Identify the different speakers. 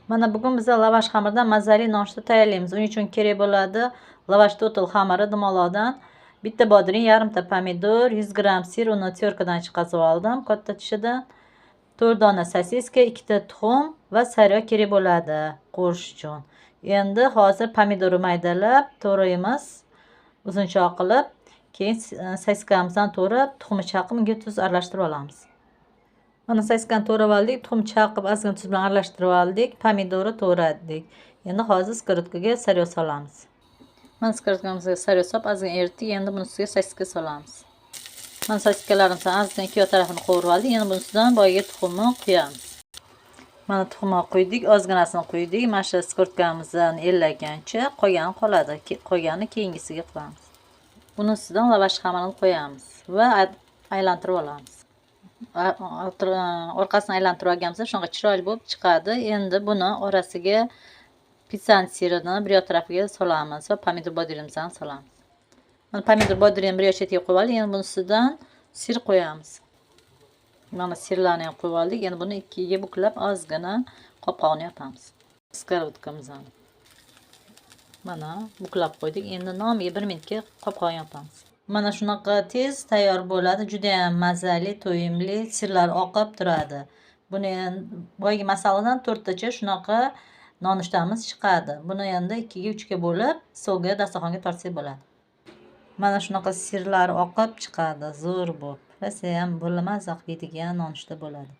Speaker 1: Mana bugun biz lavash xamiridan mazali nonushta tayyorlaymiz. Uning uchun kerak bo'ladi lavash to'til xamiri dumaloqdan, bitta bodring, yarimta pomidor, 100 gram sir, uni tyorkadan chiqazib oldim katta tishidan. 4 dona sosiska, 2 ta tuxum va sariyog' kerak bo'ladi qo'shish uchun. Endi hozir pomidorni maydalab to'g'raymiz uzunchoq qilib. Keyin sosikamizdan to'g'rab, tuxumni chaqib, unga tuz aralashtirib olamiz. Mana sosiskani to'g'rab oldik, tuxum chaqib, ozgina tuz bilan aralashtirib oldik, pomidorni to'g'radik. Endi hozir skirotkaga sariyog' solamiz. Mana skirotkamizga sariyog' solib, ozgina eritdik. Endi buni ustiga sosiska solamiz. Mana sosisikalarimizni ozgina ikki tarafini qovurib oldik. Endi buni ustidan boyaga tuxumni quyamiz. Mana tuxumni quydik, ozginasini quydik. Mana shu skirotkamizdan ellagancha qolgani qoladi. Qolganini keyingisiga qilamiz. Buni ustidan lavash xamirini qo'yamiz va aylantirib olamiz. Orqasini aylantirib olganimizda shunga chiroyli bo'lib chiqadi. Endi buni orasiga pitsaning sirini bir yoq tarafiga solamiz va pomidor bodringimizni ham solamiz. Mana pomidor bodringni bir yoq chetiga qo'yib oldik. Endi buni ustidan sir qo'yamiz. Mana sirlarni ham qo'yib oldik. Endi buni ikkiga buklab ozgina qopqog'ini yopamiz. Skorotkamizni mana buklab qo'ydik. Endi nomiga 1 minutga qopqog'ini yopamiz. Mana shunaqa tez tayyor bo'ladi. Juda ham mazali, to'yimli, sirlar oqib turadi. Buni boyagi masaladan 4 tacha shunaqa nonushtamiz chiqadi. Buni endi 2 ga 3 ga bo'lib, stolga, dasturxonga tortsak bo'ladi. Mana shunaqa sirlar oqib chiqadi, zo'r bo'lib. Rosa ham bo'lmas, yeydigan nonushta bo'ladi.